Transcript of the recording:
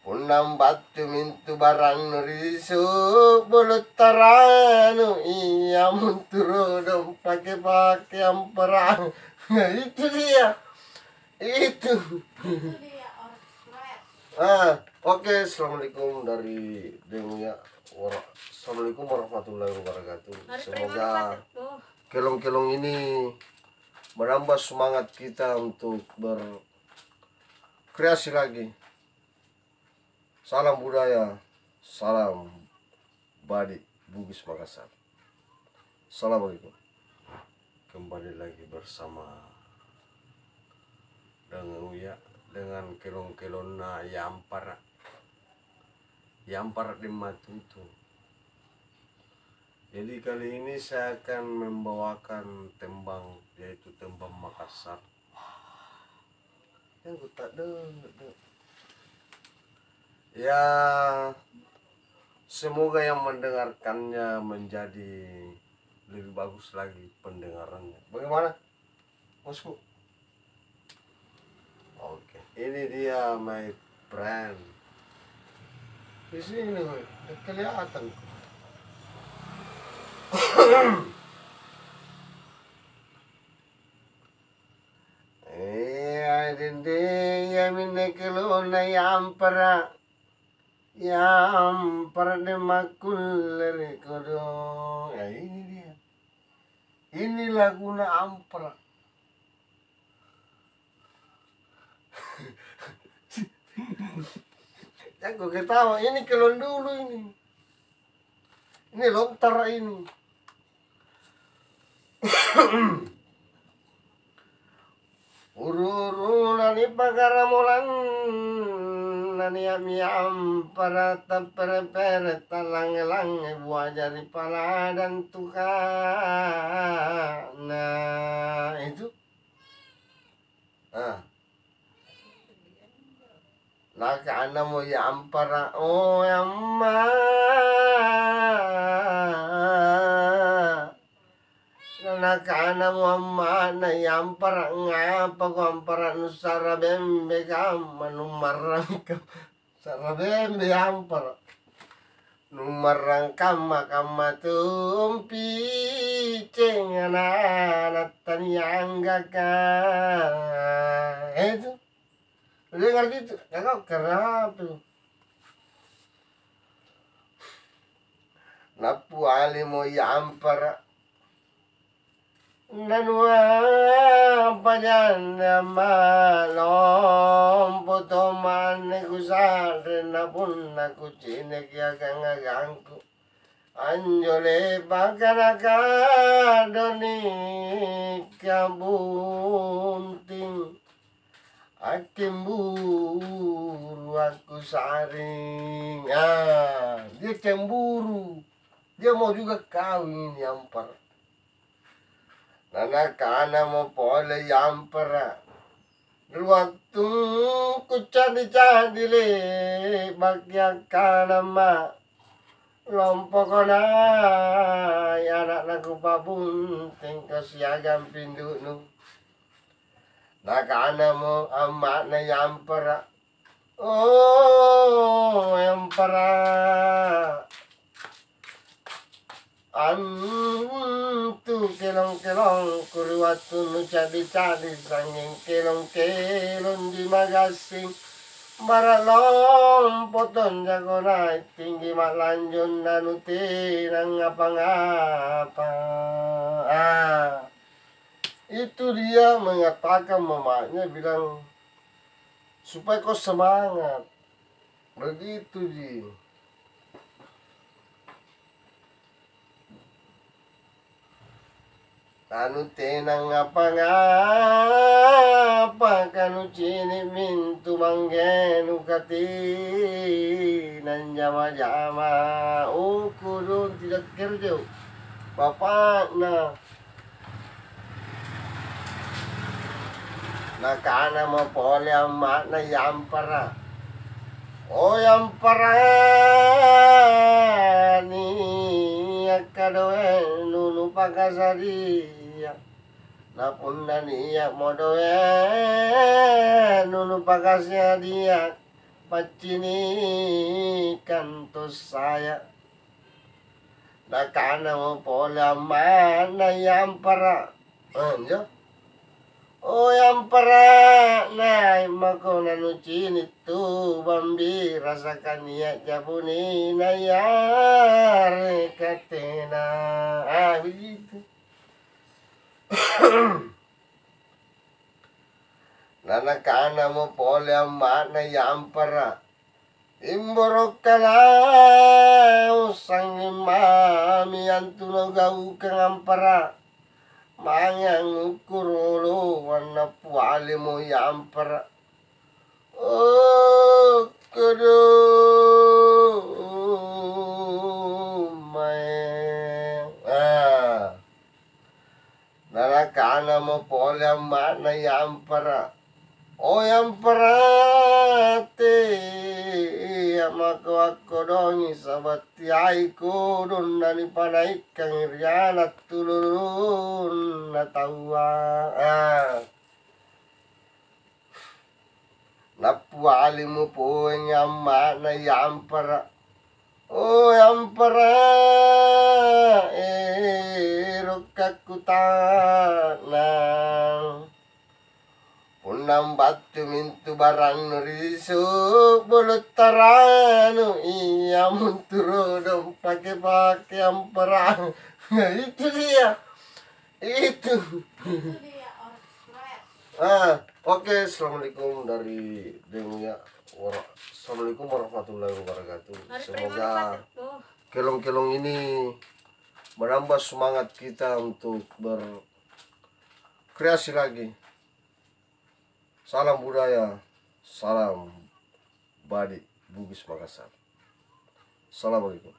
Punang batu mintu barang nurisu bulut taranu iya munturo dong pakai amperang. Nah itu dia. Itu. Oke, assalamualaikum dari Demia. Assalamualaikum warahmatullahi wabarakatuh. Semoga kelong-kelong ini menambah semangat kita untuk berkreasi lagi. Salam budaya, salam Badik Bugis Makassar. Assalamualaikum. Kembali lagi bersama dengan Uya, dengan kelong-kelong na yampar di Matutu. Jadi kali ini saya akan membawakan tembang, yaitu tembang Makassar. Yang tak ya, semoga yang mendengarkannya menjadi lebih bagus lagi pendengarannya. Bagaimana, bosku? Oke, ini dia my friend. Di sini kelihatan. Dinde ya minne kelona yampara de makulle kodo. Ya ini dia. Ini laguna ampara. Aku ketawa, ini kelon dulu ini. Ini lontar ini. Ururu nani pagaramulan nani amiam para tapere talang-lang buajari pala dan tukar. Nah itu. Nakana mo yampara o yamma nakana mo amma na yampara ngapa ko ampara no sarabembe kam manumarang kam sarabembe yampara numarang kam makamatumpi cengana natanyangga ka itu. Dengar gitu, kakak kenapa? Napu ali mo yampara nanua pajana malom potoman kusare napun naku cine kia kangagangku anjole bakanaka doni kabunting cemburu aku saring. Dia cemburu, dia mau juga kawin yampar. Nana kana mau pole yampar. Waktu ku cadi le bagian kana ma lompokona anak naku pabunting kasiagam pindunu. Nakana mo ama na yampara. Oh, yampara. Antu kelong-kelong kuruwatu no cadi-cadi sanging kelong-kelong di magasing. Baralong poton jagonay tinggi malanjon nanuti nang ngapa-ngapa. Itu dia mengatakan mamanya bilang supaya kau semangat. Begitu dia. Kanu tenang ngapa-ngapa kanu cini mintu manggenu kati nan jama-jama. Oh kudu tidak kerja. Bapaknya. Nakana mo pole amma na yampara. O yampara ni akadoe nunu pagkasaria. Napunda niya modoe nunu pagkasya dia. pacini kanto saya nakana mo pola mana yampara anjo o yampara na mako nanucini tu bambi rasakan ya jabuni na yare katena begitu. Nanakana mo pole mana yampara imborokala usang imami antuno gau kangampara mangang kurolo wana puale mo yampara oh kudu nanakana mo pole mana yampara o yamparate amako ako dongi sabati aiko don nani panai kang iriana tulurun na tawa napuali mo po ang yama na yampara o yampara rokakutana unang batu mintu barang risu bulut tarano iya munturo dong pakai yang perang. Nah, itu dia oke. Assalamualaikum dari Demia. Assalamualaikum warahmatullahi wabarakatuh. Semoga kelong-kelong ini menambah semangat kita untuk berkreasi lagi. Salam budaya, salam Badik Bugis Makassar. Assalamualaikum.